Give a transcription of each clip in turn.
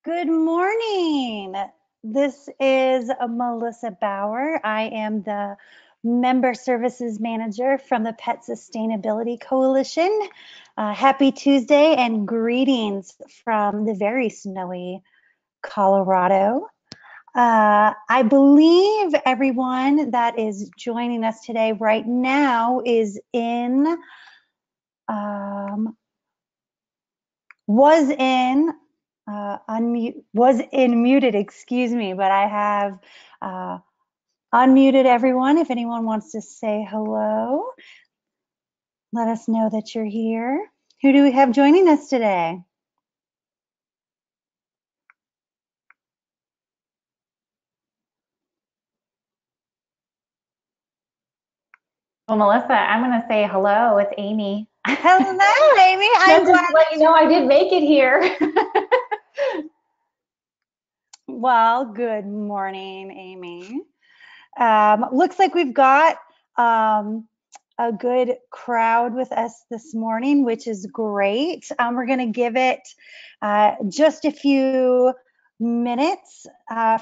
Good morning. This is Melissa Bauer. I am the Member Services Manager from the Pet Sustainability Coalition. Happy Tuesday and greetings from the very snowy Colorado. I believe everyone that is joining us today right now is muted, excuse me, but I have unmuted everyone. If anyone wants to say hello, let us know that you're here. Who do we have joining us today? Well, Melissa, I'm going to say hello. It's Amy. Hello, Amy. I'm Just glad. to let you know, I did make it here. Well, good morning, Amy. Looks like we've got a good crowd with us this morning, which is great. We're going to give it just a few minutes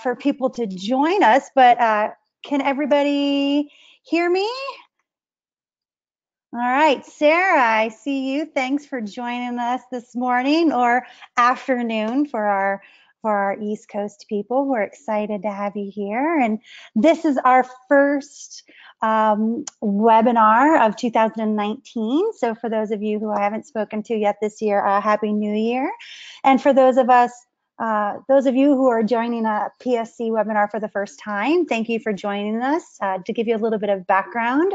for people to join us, but can everybody hear me? All right, Sarah, I see you. Thanks for joining us this morning or afternoon for our East Coast people. We're excited to have you here. And this is our first webinar of 2019. So for those of you who I haven't spoken to yet this year, Happy New Year. And for those of you who are joining a PSC webinar for the first time, thank you for joining us. To give you a little bit of background,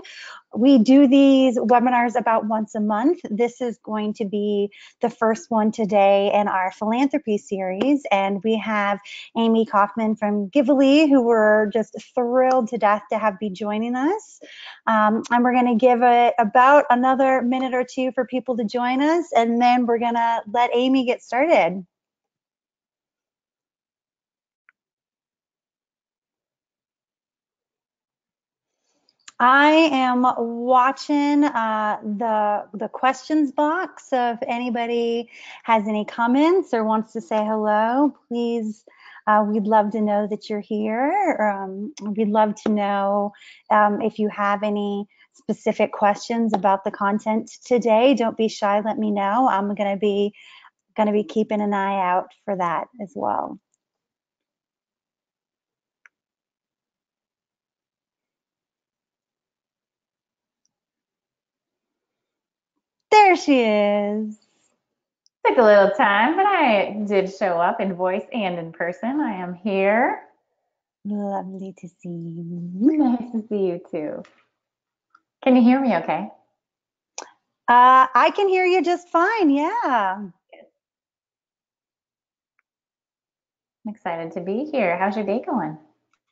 we do these webinars about once a month. This is going to be the first one today in our philanthropy series, and we have Amy Kauffman from Givily, who we're just thrilled to death to have be joining us. And we're going to give it about another minute or two for people to join us, and then we're going to let Amy get started. I am watching the questions box. So if anybody has any comments or wants to say hello, please, we'd love to know that you're here. We'd love to know if you have any specific questions about the content today. Don't be shy, let me know. I'm gonna be keeping an eye out for that as well. There she is. Took a little time, but I did show up in voice and in person. I am here. Lovely to see you. Nice to see you too. Can you hear me okay? I can hear you just fine, yeah. I'm excited to be here. How's your day going?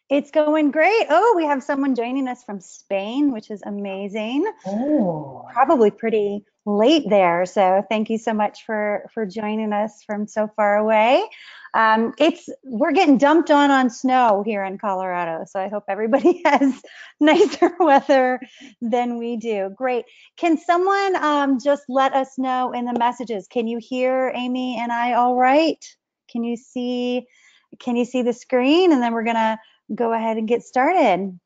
It's going great. Oh, we have someone joining us from Spain, which is amazing. Oh, Probably pretty late there. So thank you so much for joining us from so far away. We're getting dumped on snow here in Colorado. So I hope everybody has nicer weather than we do. Great. Can someone just let us know in the messages? Can you hear Amy and I all right? Can you see the screen? And then we're gonna go ahead and get started.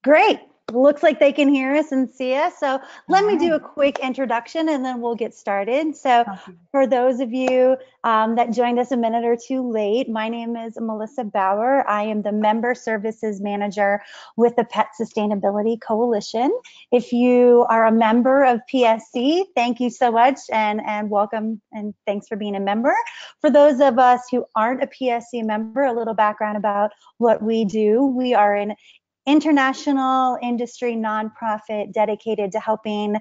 Great. Looks like they can hear us and see us. So let me do a quick introduction and then we'll get started. So for those of you that joined us a minute or two late, my name is Melissa Bauer. I am the Member Services Manager with the Pet Sustainability Coalition. If you are a member of PSC, thank you so much and welcome and thanks for being a member. For those of us who aren't a PSC member, a little background about what we do. We are an international industry nonprofit dedicated to helping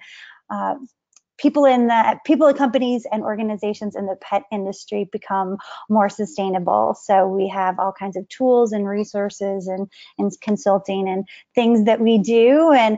people, companies, and organizations in the pet industry become more sustainable. So we have all kinds of tools and resources and consulting and things that we do. And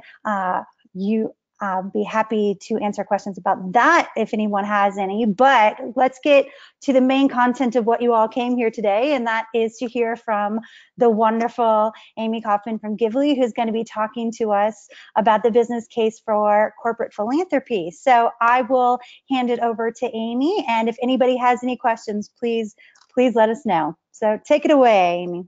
be happy to answer questions about that if anyone has any. But let's get to the main content of what you all came here today, and that is to hear from the wonderful Amy Kauffman from Givily, who's going to be talking to us about the business case for corporate philanthropy. So I will hand it over to Amy, and if anybody has any questions, please let us know. So take it away, Amy.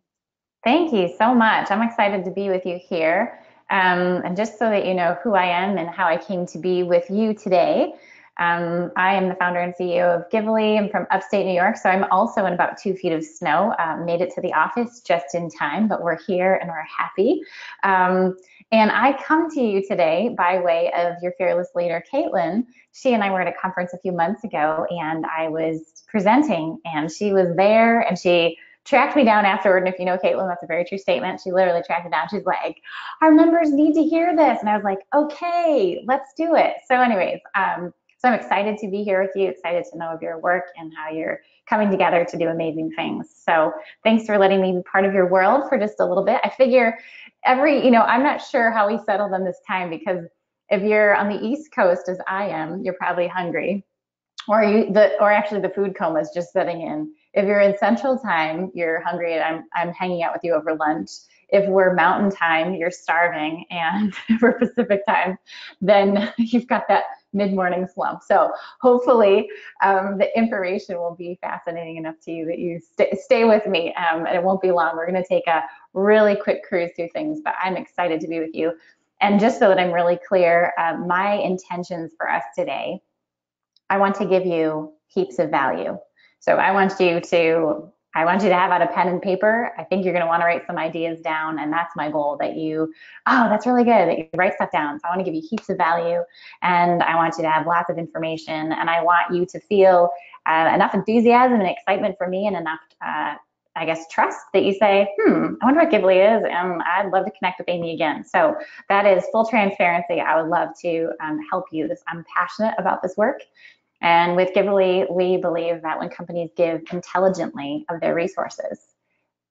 Thank you so much. I'm excited to be with you here. And just so that you know who I am and how I came to be with you today, I am the founder and CEO of Givily. I'm from upstate New York, so I'm also in about 2 feet of snow. Made it to the office just in time, but we're here and we're happy. And I come to you today by way of your fearless leader, Caitlin. She and I were at a conference a few months ago, and I was presenting, and she was there, and she tracked me down afterward. And if you know Caitlin, that's a very true statement. She literally tracked me down. She's like, our members need to hear this. And I was like, okay, let's do it. So anyways, so I'm excited to be here with you, excited to know of your work and how you're coming together to do amazing things. So thanks for letting me be part of your world for just a little bit. I figure I'm not sure how we settled on this time, because if you're on the East Coast as I am, you're probably hungry. Or actually the food coma is just setting in. If you're in Central Time, you're hungry, and I'm hanging out with you over lunch. If we're Mountain Time, you're starving, and if we're Pacific Time, then you've got that mid-morning slump. So hopefully the information will be fascinating enough to you that you stay with me, and it won't be long. We're going to take a really quick cruise through things, but I'm excited to be with you. And just so that I'm really clear, my intentions for us today, I want to give you heaps of value. So I want you to have out a pen and paper. I think you're going to want to write some ideas down, and that's my goal, that that's really good, that you write stuff down. So I want to give you heaps of value, and I want you to have lots of information, and I want you to feel enough enthusiasm and excitement for me, and enough trust that you say, I wonder what Givily is, and I'd love to connect with Amy again. So that is full transparency. I would love to help you. I'm passionate about this work. And with Givily, we believe that when companies give intelligently of their resources,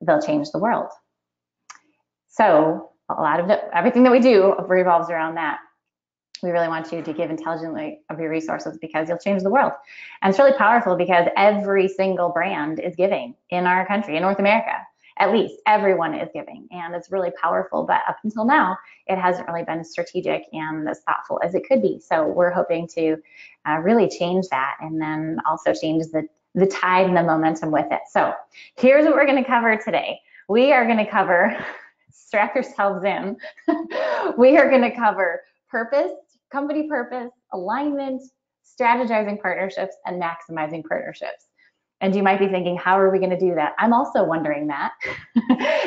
they'll change the world. So a lot of everything that we do revolves around that. We really want you to give intelligently of your resources, because you'll change the world. And it's really powerful, because every single brand is giving in our country, in North America. At least everyone is giving, and it's really powerful. But up until now, it hasn't really been as strategic and as thoughtful as it could be. So we're hoping to really change that, and then also change the tide and the momentum with it. So here's what we're going to cover today. We are going to cover, strap yourselves in, we are going to cover purpose, company purpose, alignment, strategizing partnerships, and maximizing partnerships. And you might be thinking, how are we going to do that? I'm also wondering that,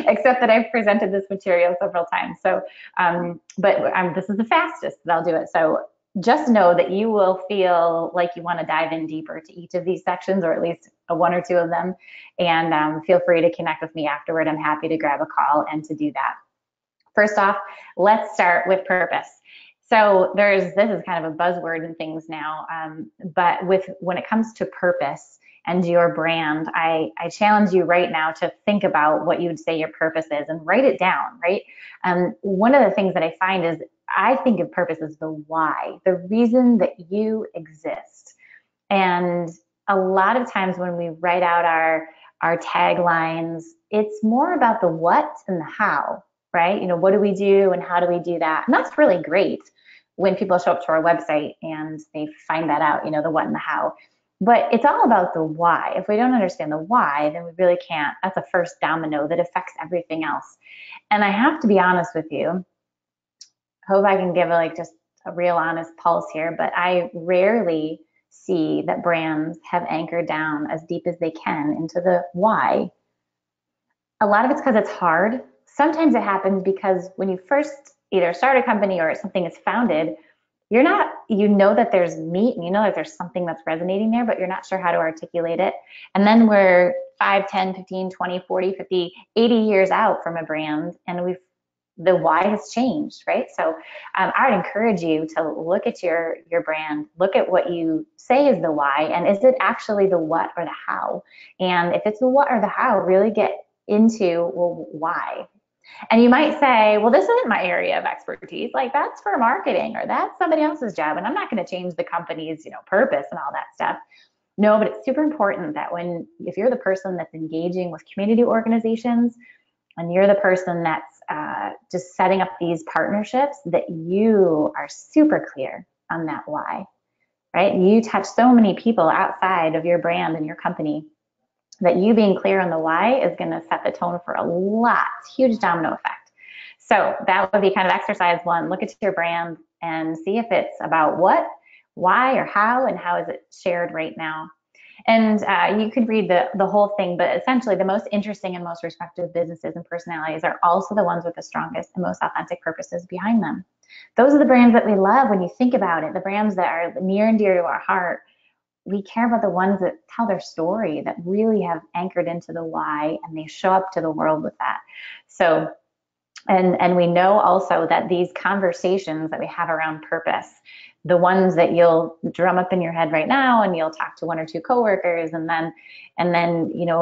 except that I've presented this material several times. So, this is the fastest that I'll do it. So just know that you will feel like you want to dive in deeper to each of these sections, or at least one or two of them. And feel free to connect with me afterward. I'm happy to grab a call and to do that. First off, let's start with purpose. So this is kind of a buzzword in things now, but when it comes to purpose and your brand, I challenge you right now to think about what you would say your purpose is and write it down, right? One of the things that I find is, I think of purpose as the why, the reason that you exist. And a lot of times when we write out our taglines, it's more about the what and the how, right? What do we do and how do we do that? And that's really great when people show up to our website and they find that out, the what and the how. But it's all about the why. If we don't understand the why, then we really can't. That's a first domino that affects everything else. And I have to be honest with you. Hope I can give just a real honest pulse here, but I rarely see that brands have anchored down as deep as they can into the why. A lot of it's because it's hard. Sometimes it happens because when you first either start a company or something is founded, you know that there's meat and you know that there's something that's resonating there, but you're not sure how to articulate it. And then we're 5, 10, 15, 20, 40, 50, 80 years out from a brand, and the why has changed, right? So I would encourage you to look at your brand, look at what you say is the why, and is it actually the what or the how? And if it's the what or the how, really get into, well, why? And you might say, well, this isn't my area of expertise. Like that's for marketing or that's somebody else's job. And I'm not going to change the company's, purpose and all that stuff. No, but it's super important that if you're the person that's engaging with community organizations and you're the person that's just setting up these partnerships, that you are super clear on that why, right? You touch so many people outside of your brand and your company that you being clear on the why is going to set the tone for a lot, huge domino effect. So that would be kind of exercise one. Look at your brand and see if it's about what, why, or how, and how is it shared right now. And you could read the whole thing, but essentially the most interesting and most respected businesses and personalities are also the ones with the strongest and most authentic purposes behind them. Those are the brands that we love when you think about it, the brands that are near and dear to our heart. We care about the ones that tell their story, that really have anchored into the why, and they show up to the world with that. So, and we know also that these conversations that we have around purpose, the ones that you'll drum up in your head right now, and you'll talk to one or two coworkers, and then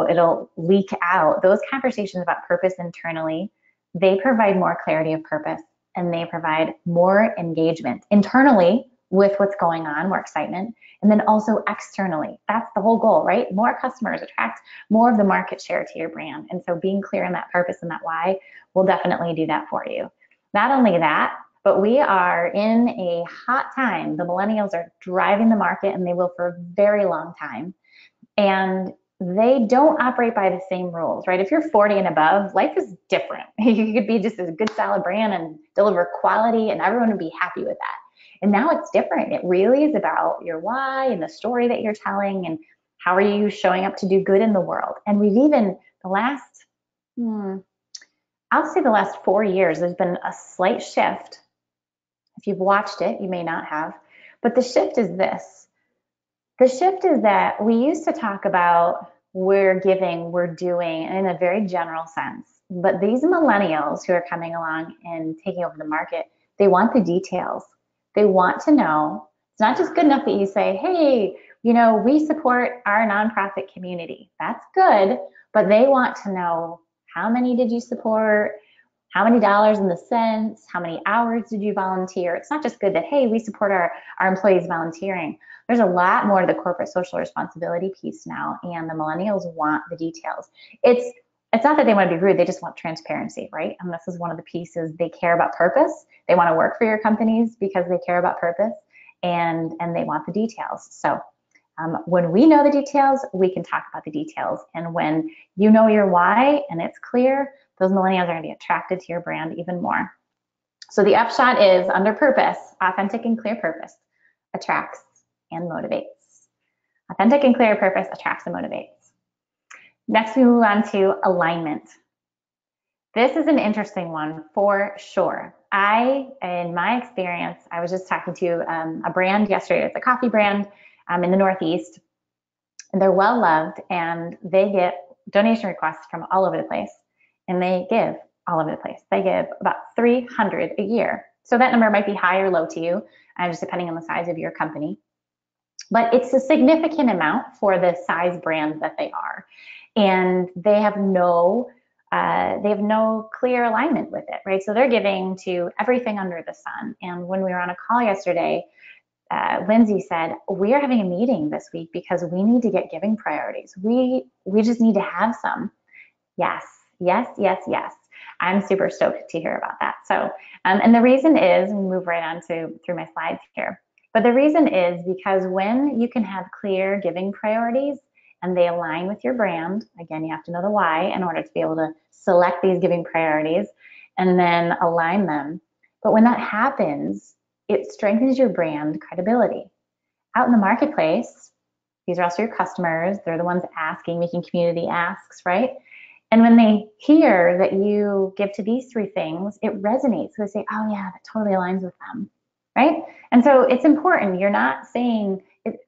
it'll leak out. Those conversations about purpose internally, they provide more clarity of purpose, and they provide more engagement internally with what's going on, more excitement, and then also externally. That's the whole goal, right? More customers, attract more of the market share to your brand. And so being clear on that purpose and that why will definitely do that for you. Not only that, but we are in a hot time. The millennials are driving the market, and they will for a very long time. And they don't operate by the same rules, right? If you're 40 and above, life is different. You could be just a good, solid brand and deliver quality, and everyone would be happy with that. And now it's different. It really is about your why and the story that you're telling, and how are you showing up to do good in the world. And we've even, I'll say the last 4 years, there's been a slight shift. If you've watched it, you may not have, but the shift is this. The shift is that we used to talk about we're giving, we're doing, in a very general sense. But these millennials who are coming along and taking over the market, they want the details. They want to know. It's not just good enough that you say, hey, we support our nonprofit community. That's good, but they want to know, how many did you support? How many dollars in the cents? How many hours did you volunteer? It's not just good that, hey, we support our employees volunteering. There's a lot more to the corporate social responsibility piece now, and the millennials want the details. It's not that they want to be rude, they just want transparency, right? And this is one of the pieces. They care about purpose. They want to work for your companies because they care about purpose, and they want the details. So when we know the details, we can talk about the details. And when you know your why and it's clear, those millennials are going to be attracted to your brand even more. So the upshot is, under purpose, authentic and clear purpose attracts and motivates. Authentic and clear purpose attracts and motivates. Next, we move on to alignment. This is an interesting one for sure. In my experience, I was just talking to a brand yesterday. It's a coffee brand in the Northeast. And they're well loved, and they get donation requests from all over the place, and they give all over the place. They give about 300 a year. So that number might be high or low to you, just depending on the size of your company. But it's a significant amount for the size brand that they are. And they have no clear alignment with it, right? So they're giving to everything under the sun. And when we were on a call yesterday, Lindsay said, we are having a meeting this week because we need to get giving priorities. We just need to have some. Yes. I'm super stoked to hear about that. So, and the reason is, we move right on through my slides here, but the reason is because when you can have clear giving priorities and they align with your brand, again, you have to know the why in order to be able to select these giving priorities and then align them. But when that happens, it strengthens your brand credibility. Out in the marketplace, these are also your customers. They're the ones asking, making community asks, right? And when they hear that you give to these three things, it resonates. So they say, oh yeah, that totally aligns with them, right? And so it's important. You're not saying,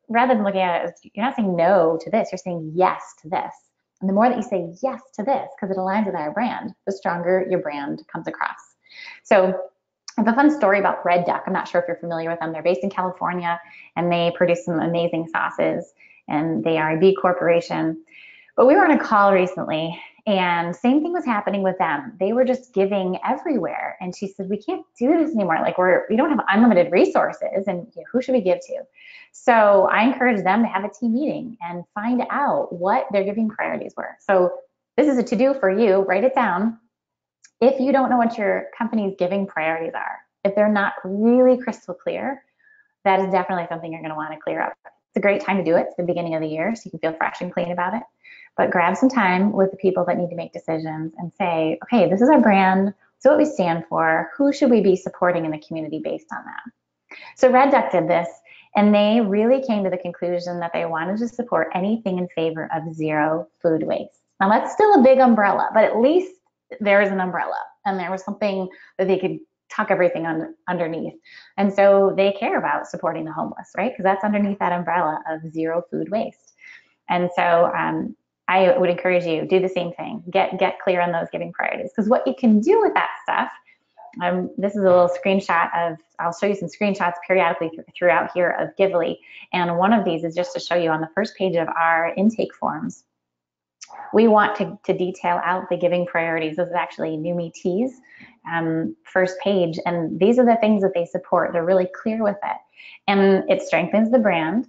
rather than looking at it as, you're not saying no to this, you're saying yes to this. And the more that you say yes to this, because it aligns with our brand, the stronger your brand comes across. So I have a fun story about Red Duck. I'm not sure if you're familiar with them. They're based in California, and they produce some amazing sauces, and they are a B corporation. But we were on a call recently, And same thing was happening with them. They were just giving everywhere. And she said, we can't do this anymore. Like we don't have unlimited resources, and who should we give to? So I encouraged them to have a team meeting and find out what their giving priorities were. So this is a to-do for you. Write it down. If you don't know what your company's giving priorities are, if they're not really crystal clear, that is definitely something you're going to want to clear up. It's a great time to do it. It's the beginning of the year, so you can feel fresh and clean about it. But grab some time with the people that need to make decisions and say, okay, this is our brand. This is what we stand for. Who should we be supporting in the community based on that? So Red Duck did this, and they really came to the conclusion that they wanted to support anything in favor of zero food waste. Now that's still a big umbrella, but at least there is an umbrella, and there was something that they could tuck everything underneath. And so they care about supporting the homeless, right? Because that's underneath that umbrella of zero food waste. And so I would encourage you, do the same thing. Get clear on those giving priorities. Because what you can do with that stuff, this is a little screenshot of, I'll show you some screenshots periodically throughout here of Givily. And one of these is just to show you on the first page of our intake forms. We want to detail out the giving priorities. This is actually New Me Tea's first page. And these are the things that they support. They're really clear with it. And it strengthens the brand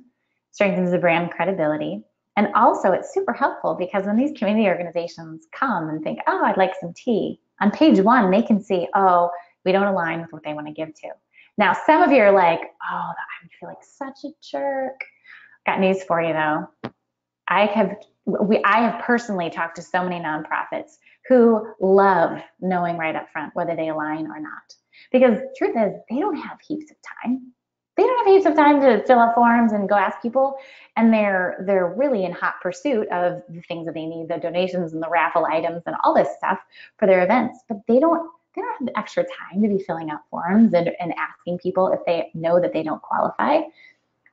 credibility. And also it's super helpful because when these community organizations come and think, oh, I'd like some tea, on page one, they can see, oh, we don't align with what they want to give to. Now, some of you are like, oh, I feel like such a jerk. Got news for you though. I have personally talked to so many nonprofits who love knowing right up front whether they align or not. Because the truth is, they don't have heaps of time. They don't have heaps of time to fill out forms and go ask people, and they're really in hot pursuit of the things that they need, the donations and the raffle items and all this stuff for their events. But they don't have the extra time to be filling out forms and asking people if they know that they don't qualify.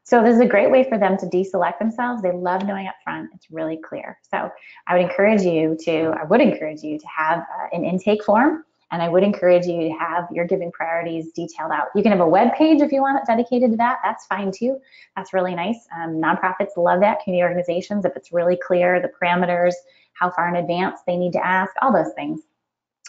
So this is a great way for them to deselect themselves. They love knowing up front. It's really clear. So I would encourage you to have an intake form. And I would encourage you to have your giving priorities detailed out. You can have a web page if you want it dedicated to that. That's fine too. That's really nice. Nonprofits love that, community organizations, if it's really clear, the parameters, how far in advance they need to ask, all those things.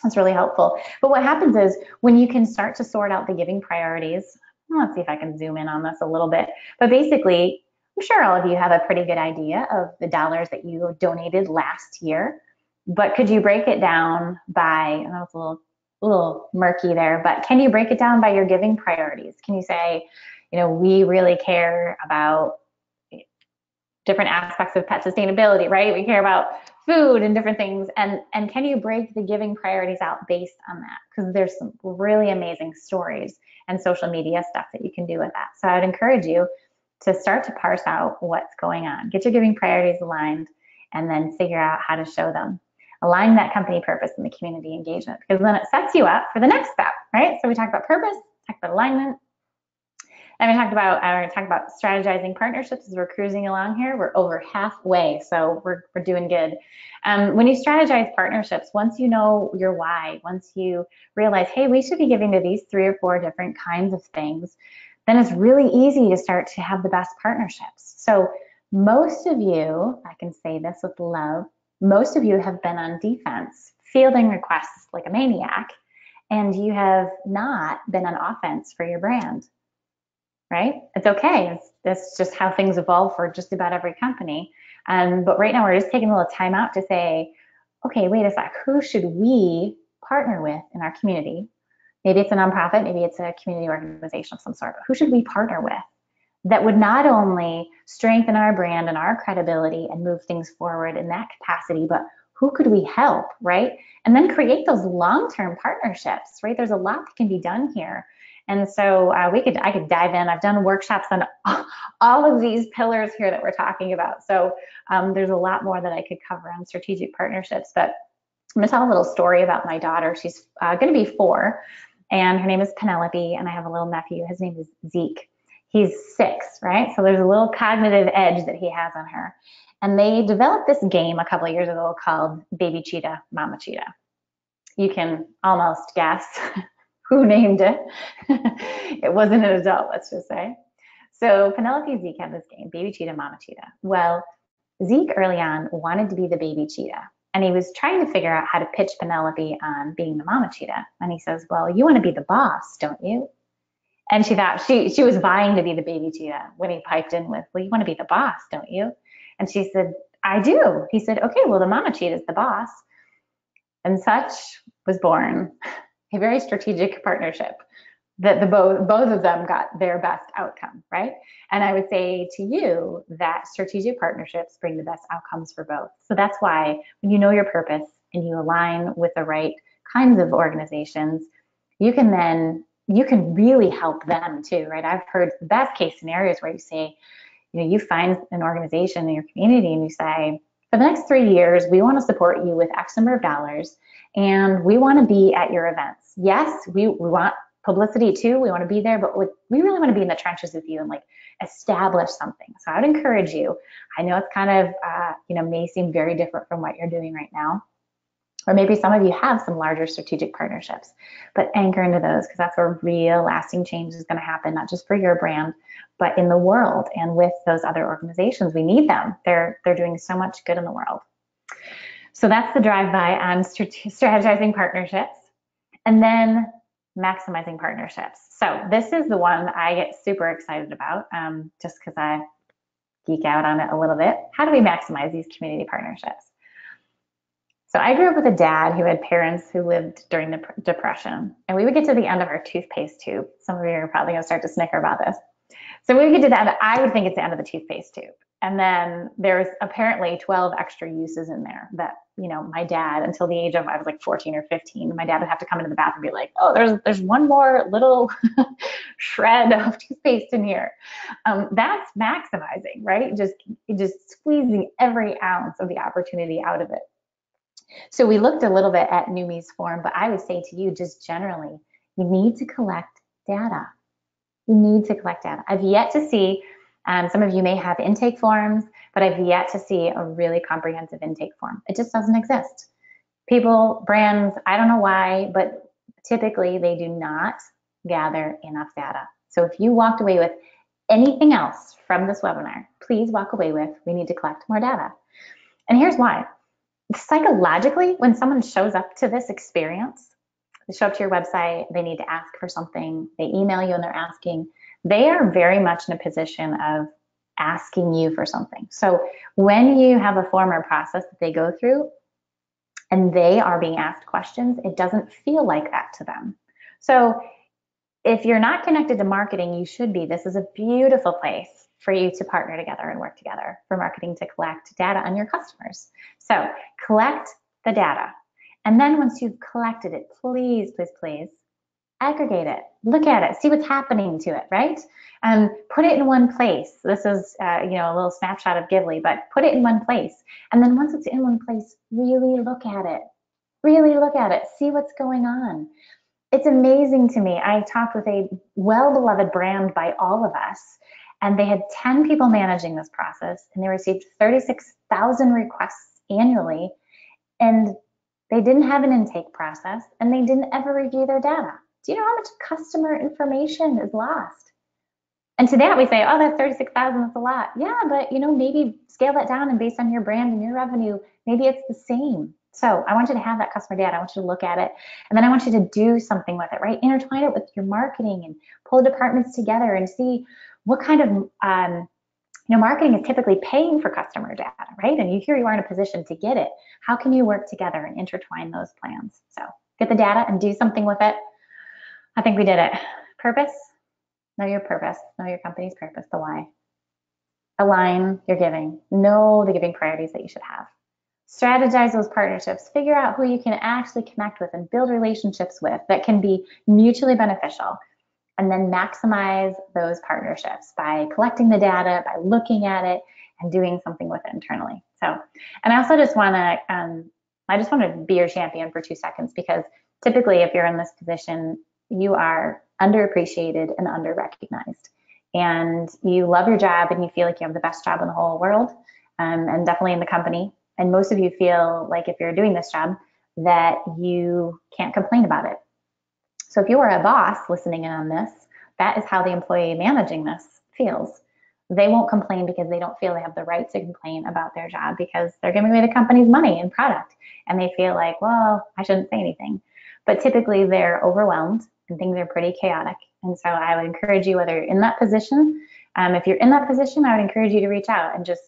That's really helpful. But what happens is when you can start to sort out the giving priorities, let's see if I can zoom in on this a little bit. But basically, I'm sure all of you have a pretty good idea of the dollars that you donated last year. But could you break it down by, I know it's a little murky there, but can you break it down by your giving priorities? Can you say, we really care about different aspects of pet sustainability, right? We care about food and different things. And can you break the giving priorities out based on that? Because there's some really amazing stories and social media stuff that you can do with that. So I would encourage you to start to parse out what's going on. Get your giving priorities aligned and then figure out how to show them. Align that company purpose and the community engagement, because then it sets you up for the next step, right? So we talked about purpose, talked about alignment, and we talked about strategizing partnerships as we're cruising along here. We're over halfway, so we're doing good. When you strategize partnerships, once you know your why, once you realize, hey, we should be giving to these 3 or 4 different kinds of things, then it's really easy to start to have the best partnerships. So most of you, I can say this with love, most of you have been on defense, fielding requests like a maniac, and you have not been on offense for your brand, right? It's okay. That's just how things evolve for just about every company. But right now we're just taking a little time out to say, okay, wait a sec, who should we partner with in our community? Maybe it's a nonprofit, maybe it's a community organization of some sort. Who should we partner with that would not only strengthen our brand and our credibility and move things forward in that capacity, but who could we help, right? And then create those long-term partnerships, right? There's a lot that can be done here. And so I could dive in. I've done workshops on all of these pillars here that we're talking about. So there's a lot more that I could cover on strategic partnerships, but I'm gonna tell a little story about my daughter. She's gonna be 4, and her name is Penelope, and I have a little nephew. His name is Zeke. He's 6, right? So there's a little cognitive edge that he has on her. And they developed this game a couple of years ago called Baby Cheetah, Mama Cheetah. You can almost guess who named it. It wasn't an adult, let's just say. So Penelope and Zeke have this game, Baby Cheetah, Mama Cheetah. Well, Zeke early on wanted to be the baby cheetah. And he was trying to figure out how to pitch Penelope on being the mama cheetah. And he says, well, you want to be the boss, don't you? And she thought she was vying to be the baby cheetah when he piped in with, well, you want to be the boss, don't you? And she said, I do. He said, okay, well, the mama cheetah is the boss. And such was born a very strategic partnership that both of them got their best outcome, right? And I would say to you that strategic partnerships bring the best outcomes for both. So that's why when you know your purpose and you align with the right kinds of organizations, you can really help them too, right? I've heard the best case scenarios where you say, you find an organization in your community and you say, for the next 3 years, we want to support you with X number of dollars, and we want to be at your events. Yes, we want publicity too. We want to be there, but we really want to be in the trenches with you and like establish something. So I would encourage you. I know it's kind of, may seem very different from what you're doing right now. Or maybe some of you have some larger strategic partnerships, but anchor into those because that's where real lasting change is going to happen, not just for your brand, but in the world and with those other organizations. We need them. They're doing so much good in the world. So that's the drive-by on strategizing partnerships. And then maximizing partnerships. So this is the one I get super excited about, just because I geek out on it a little bit. How do we maximize these community partnerships? So I grew up with a dad who had parents who lived during the Depression, and we would get to the end of our toothpaste tube. Some of you are probably going to start to snicker about this. So we would get to the end, I would think it's the end of the toothpaste tube. And then there's apparently 12 extra uses in there that, my dad, until the age of, I was like 14 or 15, my dad would have to come into the bathroom and be like, oh, there's one more little shred of toothpaste in here. That's maximizing, right? Just squeezing every ounce of the opportunity out of it. So we looked a little bit at New Me's form, but I would say to you, just generally, you need to collect data. You need to collect data. I've yet to see, some of you may have intake forms, but I've yet to see a really comprehensive intake form. It just doesn't exist. People, brands, I don't know why, but typically they do not gather enough data. So if you walked away with anything else from this webinar, please walk away with, we need to collect more data. And here's why. Psychologically, when someone shows up to this experience, they show up to your website, they need to ask for something, they email you and they're asking, they are very much in a position of asking you for something. So when you have a form or process that they go through and they are being asked questions, it doesn't feel like that to them. So if you're not connected to marketing, you should be. This is a beautiful place for you to partner together and work together for marketing to collect data on your customers. So collect the data. And then once you've collected it, please, please, please aggregate it, look at it, see what's happening to it, right? And put it in one place. This is, a little snapshot of Givily, but put it in one place. And then once it's in one place, really look at it. Really look at it, see what's going on. It's amazing to me. I talked with a well-beloved brand by all of us, and they had 10 people managing this process, and they received 36,000 requests annually, and they didn't have an intake process, and they didn't ever review their data. Do you know how much customer information is lost? And to that we say, oh, that's 36,000, that's a lot. Yeah, but maybe scale that down, and based on your brand and your revenue, maybe it's the same. So I want you to have that customer data. I want you to look at it, and then I want you to do something with it, right? Intertwine it with your marketing and pull departments together and see what kind of, marketing is typically paying for customer data, right? And you are in a position to get it. How can you work together and intertwine those plans? So get the data and do something with it. I think we did it. Purpose, know your purpose, know your company's purpose, the why. Align your giving, know the giving priorities that you should have. Strategize those partnerships, figure out who you can actually connect with and build relationships with that can be mutually beneficial. And then maximize those partnerships by collecting the data, by looking at it and doing something with it internally. So, and I also just want to be your champion for 2 seconds, because typically if you're in this position, you are underappreciated and underrecognized. And you love your job and you feel like you have the best job in the whole world, and definitely in the company. And most of you feel like if you're doing this job that you can't complain about it. So if you are a boss listening in on this, that is how the employee managing this feels. they won't complain because they don't feel they have the right to complain about their job because they're giving away the company's money and product. And they feel like, well, I shouldn't say anything. But typically they're overwhelmed and things are pretty chaotic. And so I would encourage you, whether you're in that position, if you're in that position, I would encourage you to reach out and just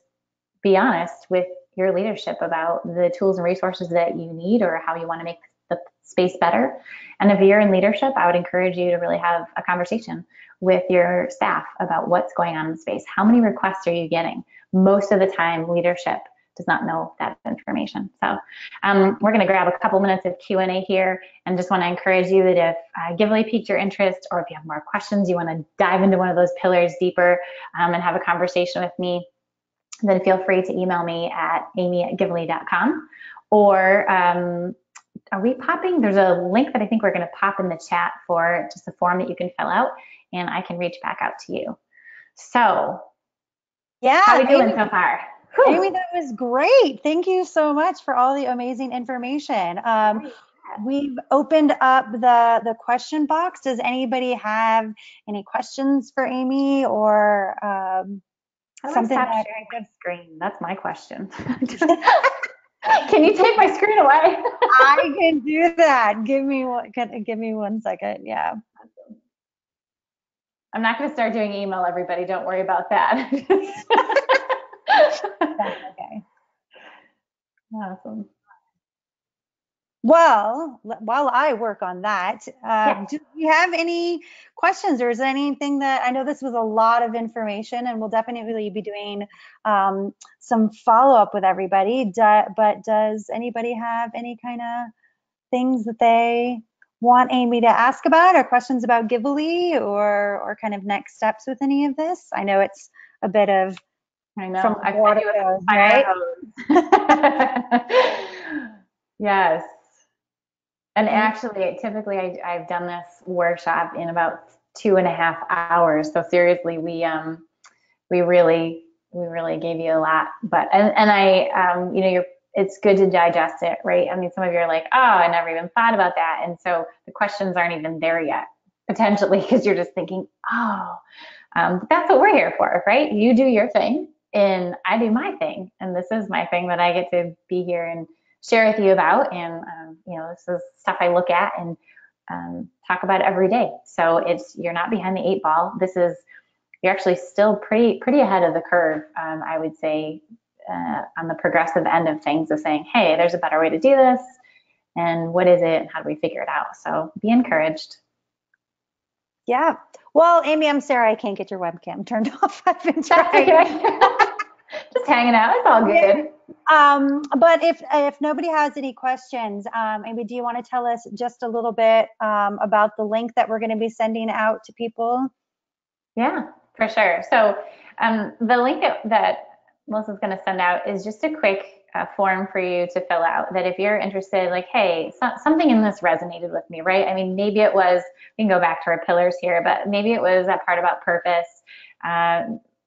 be honest with your leadership about the tools and resources that you need or how you want to make the space better. And if you're in leadership, I would encourage you to really have a conversation with your staff about what's going on in the space. How many requests are you getting? Most of the time, leadership does not know that information. So we're going to grab a couple minutes of Q&A here, and just want to encourage you that if Givily piqued your interest, or if you have more questions, you want to dive into one of those pillars deeper and have a conversation with me, then feel free to email me at amy@givily.com. Or are we popping? There's a link that I think we're going to pop in the chat for just a form that you can fill out, and I can reach back out to you. So, yeah, how are we doing so far? Amy, that was great. Thank you so much for all the amazing information. We've opened up the question box. Does anybody have any questions for Amy, or something? Stop sharing my screen. That's my question. Can you take my screen away? I can do that. Give me 1 second. Yeah. I'm not going to start doing email, everybody. Don't worry about that. That's okay. Awesome. Well, while I work on that, do you have any questions, or is there anything that, I know this was a lot of information and we'll definitely be doing some follow-up with everybody, but does anybody have any kind of things that they want Amy to ask about, or questions about Givily, or kind of next steps with any of this? I know it's a bit of, I know. from the water goes, right? Yes. And actually, typically I've done this workshop in about 2.5 hours. So seriously, we really gave you a lot. But and I it's good to digest it, right? I mean, some of you are like, oh, I never even thought about that, and so the questions aren't even there yet, potentially, because you're just thinking, oh, but that's what we're here for, right? You do your thing, and I do my thing, and this is my thing that I get to be here and share with you about. And this is stuff I look at and talk about every day. So you're not behind the 8 ball. You're actually still pretty ahead of the curve, I would say, on the progressive end of things, of saying, hey, there's a better way to do this, and what is it, and how do we figure it out? So be encouraged. Yeah. Well, Amy, I'm sorry I can't get your webcam turned off. I've been trying. Just hanging out. It's all good. But if nobody has any questions, Amy, do you want to tell us just a little bit about the link that we're going to be sending out to people? Yeah, for sure. So the link that Melissa's going to send out is just a quick form for you to fill out, that if you're interested, like, hey, something in this resonated with me, right? I mean, maybe it was, we can go back to our pillars here, but maybe it was that part about purpose.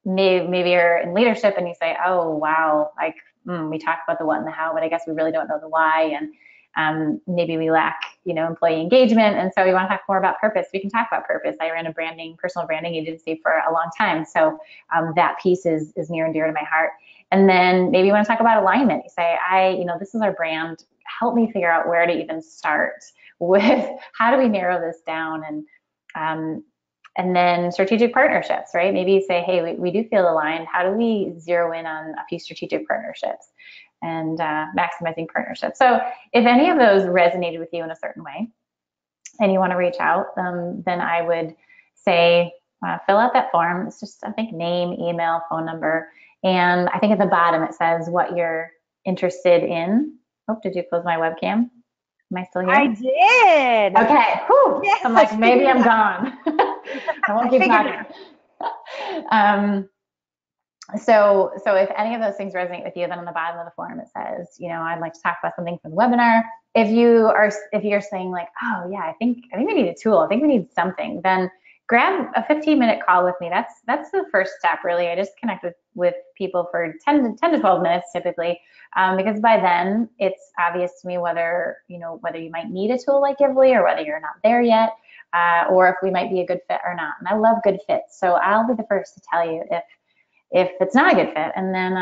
Maybe you're in leadership and you say, oh, wow, like we talked about the what and the how, but I guess we really don't know the why. And maybe we lack, employee engagement. And so we want to talk more about purpose. We can talk about purpose. I ran a personal branding agency for a long time. So that piece is near and dear to my heart. And then maybe you want to talk about alignment. You say, this is our brand. Help me figure out where to even start with, how do we narrow this down? And then strategic partnerships, right? Maybe you say, hey, we do feel aligned. How do we zero in on a few strategic partnerships and maximizing partnerships? So if any of those resonated with you in a certain way and you want to reach out, then I would say fill out that form. It's just, I think, name, email, phone number. And I think at the bottom it says what you're interested in. Oh, did you close my webcam? Am I still here? I did. Okay. Whew. Yes, I'm like, maybe I'm gone. I won't keep talking. So if any of those things resonate with you, then on the bottom of the form it says, I'd like to talk about something from the webinar. If you're saying like, oh yeah, I think we need a tool, I think we need something, then grab a 15-minute call with me. That's the first step, really. I just connect with people for 10 to 12 minutes typically, because by then it's obvious to me whether you might need a tool like Givily or whether you're not there yet, or if we might be a good fit or not. And I love good fits, so I'll be the first to tell you if if it's not a good fit. And then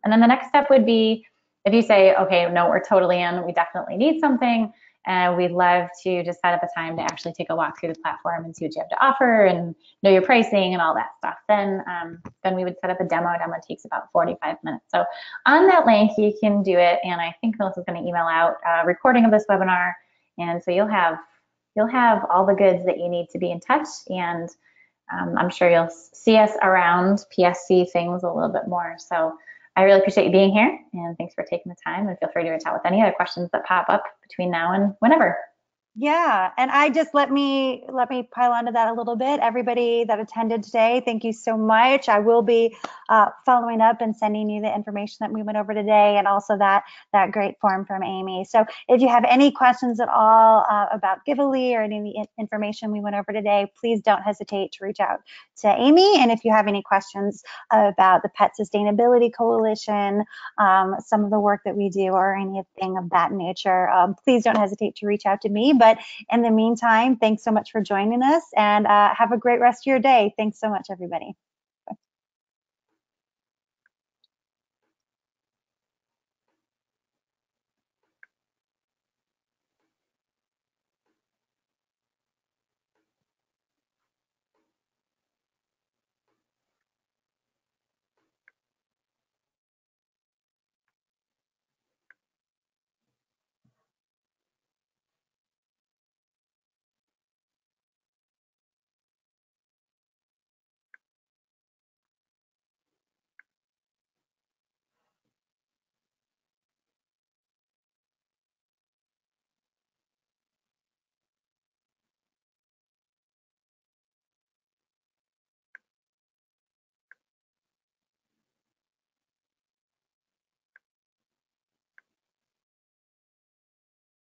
the next step would be if you say, okay, no, we're totally in, we definitely need something. And we'd love to just set up a time to actually take a walk through the platform and see what you have to offer and know your pricing and all that stuff. Then we would set up a demo. Demo takes about 45 minutes. So on that link, you can do it. And I think Melissa's going to email out a recording of this webinar. And so you'll have all the goods that you need to be in touch. And I'm sure you'll see us around PSC things a little bit more. So I really appreciate you being here, and thanks for taking the time, and feel free to reach out with any other questions that pop up between now and whenever. Yeah, and I just let me pile onto that a little bit. Everybody that attended today, thank you so much. I will be following up and sending you the information that we went over today, and also that great form from Amy. So if you have any questions at all about Givily or any of the information we went over today, please don't hesitate to reach out to Amy. And if you have any questions about the Pet Sustainability Coalition, some of the work that we do, or anything of that nature, please don't hesitate to reach out to me. But in the meantime, thanks so much for joining us, and have a great rest of your day. Thanks so much, everybody.